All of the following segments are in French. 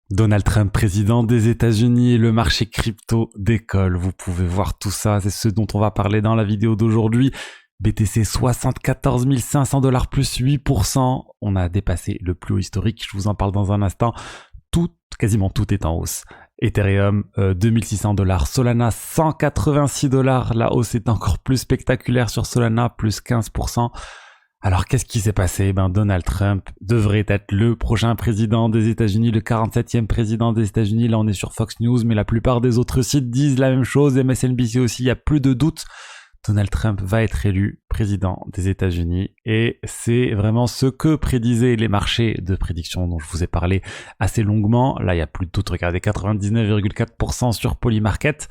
Donald Trump, président des États-Unis, et le marché crypto décolle. Vous pouvez voir tout ça, c'est ce dont on va parler dans la vidéo d'aujourd'hui. BTC 74 500 $ plus 8%. On a dépassé le plus haut historique, je vous en parle dans un instant. Quasiment tout est en hausse. Ethereum 2600 $, Solana 186 $, la hausse est encore plus spectaculaire sur Solana, plus 15%. Alors qu'est-ce qui s'est passé? Donald Trump devrait être le prochain président des États-Unis, le 47e président des États-Unis. Là on est sur Fox News, mais la plupart des autres sites disent la même chose, MSNBC aussi, il n'y a plus de doute. Donald Trump va être élu président des États-Unis et c'est vraiment ce que prédisaient les marchés de prédiction dont je vous ai parlé assez longuement. Là, il n'y a plus de doute, regardez, 99,4% sur Polymarket.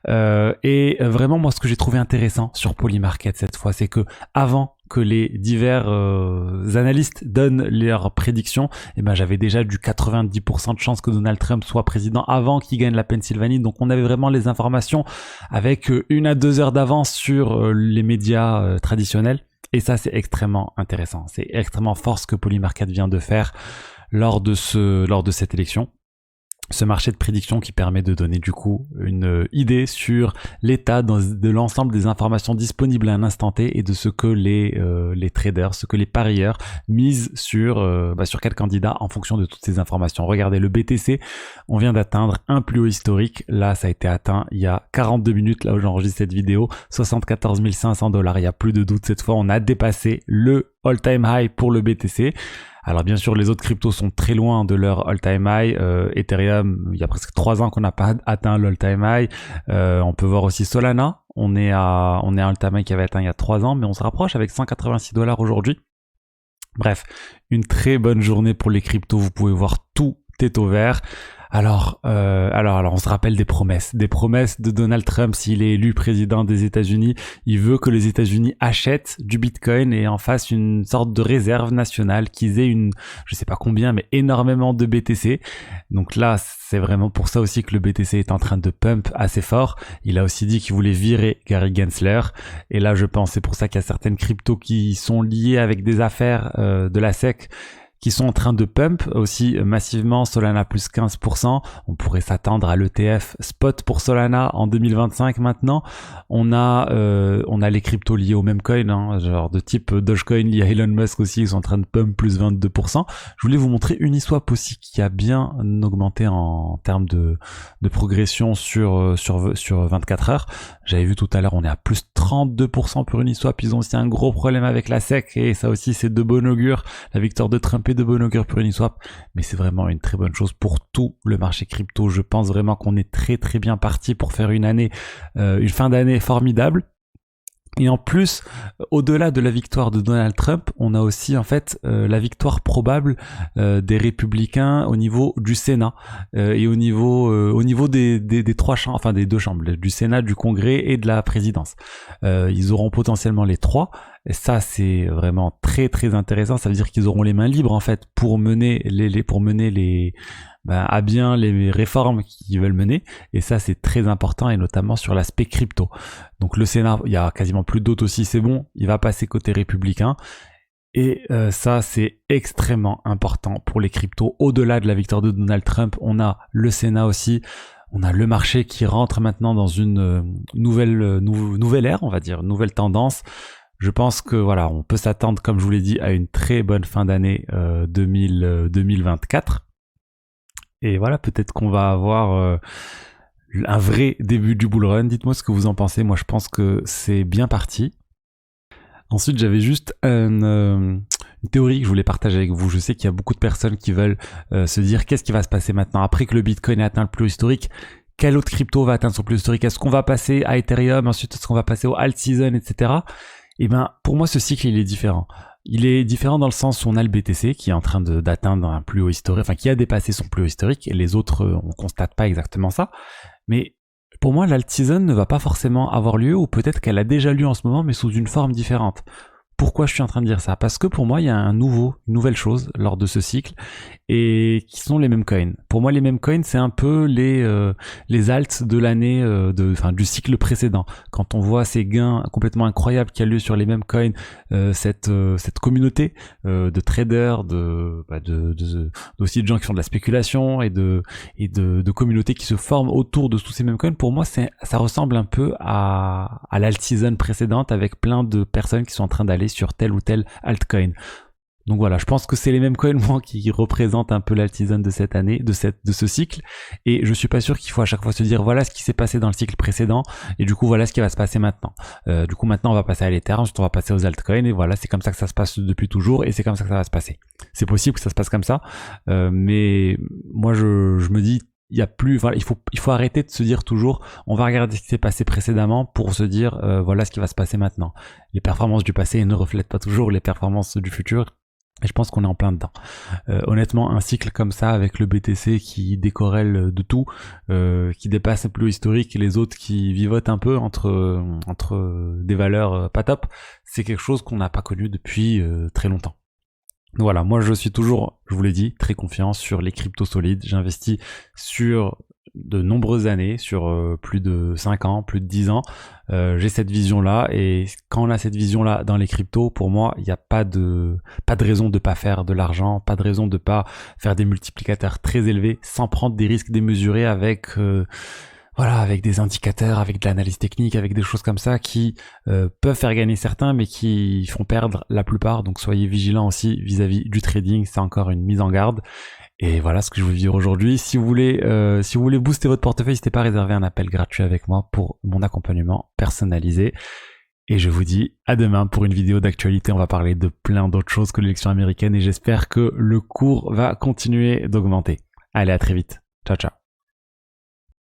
Et vraiment, moi, ce que j'ai trouvé intéressant sur Polymarket cette fois, c'est que avant que les divers analystes donnent leurs prédictions, j'avais déjà du 90% de chances que Donald Trump soit président avant qu'il gagne la Pennsylvanie. Donc on avait vraiment les informations avec 1 à 2 heures d'avance sur les médias traditionnels. Et ça, c'est extrêmement intéressant. C'est extrêmement fort ce que Polymarket vient de faire lors de cette élection. Ce marché de prédiction qui permet de donner du coup une idée sur l'état de l'ensemble des informations disponibles à un instant T et de ce que les traders, ce que les parieurs misent sur quel candidat en fonction de toutes ces informations. Regardez le BTC, on vient d'atteindre un plus haut historique. Là, ça a été atteint il y a 42 minutes, là où j'enregistre cette vidéo, 74 500 $. Il n'y a plus de doute, cette fois, on a dépassé le all-time high pour le BTC. Alors bien sûr, les autres cryptos sont très loin de leur all-time high. Ethereum, il y a presque 3 ans qu'on n'a pas atteint l'all-time high. On peut voir aussi Solana. On est à un all-time high qui avait atteint il y a 3 ans, mais on se rapproche avec 186 $ aujourd'hui. Bref, une très bonne journée pour les cryptos. Vous pouvez voir, tout est au vert. Alors, on se rappelle des promesses de Donald Trump s'il est élu président des États-Unis. Il veut que les États-Unis achètent du Bitcoin et en fassent une sorte de réserve nationale, qu'ils aient je sais pas combien, mais énormément de BTC. Donc là, c'est vraiment pour ça aussi que le BTC est en train de pump assez fort. Il a aussi dit qu'il voulait virer Gary Gensler. Et là, je pense, c'est pour ça qu'il y a certaines cryptos qui sont liées avec des affaires de la SEC qui sont en train de pump aussi massivement. Solana plus 15%. On pourrait s'attendre à l'ETF spot pour Solana en 2025 maintenant. On a les cryptos liés au même coin, genre de type Dogecoin lié à Elon Musk aussi, ils sont en train de pump plus 22%. Je voulais vous montrer Uniswap aussi qui a bien augmenté en termes de progression sur 24 heures. J'avais vu tout à l'heure, on est à plus 32% pour Uniswap. Ils ont aussi un gros problème avec la SEC et ça aussi c'est de bon augure. La victoire de Trump de bon augure pour Uniswap, mais c'est vraiment une très bonne chose pour tout le marché crypto. Je pense vraiment qu'on est très très bien parti pour faire une fin d'année formidable. Et en plus, au-delà de la victoire de Donald Trump, on a aussi en fait la victoire probable des républicains au niveau du Sénat et au niveau des trois chambres, enfin des 2 chambres, du Sénat, du Congrès et de la présidence. Ils auront potentiellement les 3. Et ça, c'est vraiment très très intéressant. Ça veut dire qu'ils auront les mains libres en fait pour mener à bien les réformes qu'ils veulent mener. Et ça, c'est très important et notamment sur l'aspect crypto. Donc le Sénat, il y a quasiment plus de doute aussi, c'est bon. Il va passer côté républicain. Et ça, c'est extrêmère important pour les cryptos. Au-delà de la victoire de Donald Trump, on a le Sénat aussi. On a le marché qui rentre maintenant dans une nouvelle ère, on va dire, une nouvelle tendance. Je pense que voilà, on peut s'attendre, comme je vous l'ai dit, à une très bonne fin d'année 2024. Et voilà, peut-être qu'on va avoir un vrai début du bull run. Dites-moi ce que vous en pensez. Moi, je pense que c'est bien parti. Ensuite, j'avais juste une théorie que je voulais partager avec vous. Je sais qu'il y a beaucoup de personnes qui veulent se dire qu'est-ce qui va se passer maintenant après que le Bitcoin ait atteint le plus haut historique. Quelle autre crypto va atteindre son plus haut historique? Est-ce qu'on va passer à Ethereum? Ensuite, est-ce qu'on va passer au alt season, etc. Pour moi, ce cycle, il est différent. Il est différent dans le sens où on a le BTC qui est en train d'atteindre un plus haut historique, enfin qui a dépassé son plus haut historique, et les autres, on constate pas exactement ça. Mais pour moi, l'alt season ne va pas forcément avoir lieu, ou peut-être qu'elle a déjà lieu en ce moment, mais sous une forme différente. Pourquoi je suis en train de dire ça? Parce que pour moi, il y a une nouvelle chose lors de ce cycle et qui sont les meme coins. Pour moi, les meme coins, c'est un peu les alts de l'année, du cycle précédent. Quand on voit ces gains complètement incroyables qui a lieu sur les meme coins, cette communauté de traders, aussi de gens qui font de la spéculation et de communautés qui se forment autour de tous ces meme coins. Pour moi, ça ressemble un peu à l'alt-season précédente avec plein de personnes qui sont en train d'aller sur tel ou tel altcoin. Donc voilà, je pense que c'est les mêmes coins moi qui représentent un peu l'alt-season de cette année, de ce cycle. Et je suis pas sûr qu'il faut à chaque fois se dire voilà ce qui s'est passé dans le cycle précédent et du coup voilà ce qui va se passer maintenant. Du coup maintenant on va passer à l'Ether, ensuite on va passer aux altcoins et voilà c'est comme ça que ça se passe depuis toujours et c'est comme ça que ça va se passer. C'est possible que ça se passe comme ça, mais moi je me dis il y a plus, voilà, il faut arrêter de se dire toujours on va regarder ce qui s'est passé précédemment pour se dire voilà ce qui va se passer maintenant. Les performances du passé ne reflètent pas toujours les performances du futur. Et je pense qu'on est en plein dedans. Honnêtement, un cycle comme ça avec le BTC qui décorrèle de tout, qui dépasse le plus historique et les autres qui vivotent un peu entre des valeurs pas top, c'est quelque chose qu'on n'a pas connu depuis très longtemps. Voilà, moi je suis toujours, je vous l'ai dit, très confiant sur les cryptos solides. J'investis sur de nombreuses années, sur plus de 5 ans, plus de 10 ans. J'ai cette vision-là et quand on a cette vision-là dans les cryptos, pour moi, il n'y a pas de raison de pas faire de l'argent, pas de raison de pas faire des multiplicateurs très élevés sans prendre des risques démesurés avec des indicateurs, avec de l'analyse technique, avec des choses comme ça qui peuvent faire gagner certains mais qui font perdre la plupart. Donc soyez vigilants aussi vis-à-vis du trading, c'est encore une mise en garde. Et voilà ce que je voulais dire aujourd'hui. Si vous voulez booster votre portefeuille, n'hésitez pas à réserver un appel gratuit avec moi pour mon accompagnement personnalisé. Et je vous dis à demain pour une vidéo d'actualité. On va parler de plein d'autres choses que l'élection américaine et j'espère que le cours va continuer d'augmenter. Allez, à très vite. Ciao, ciao.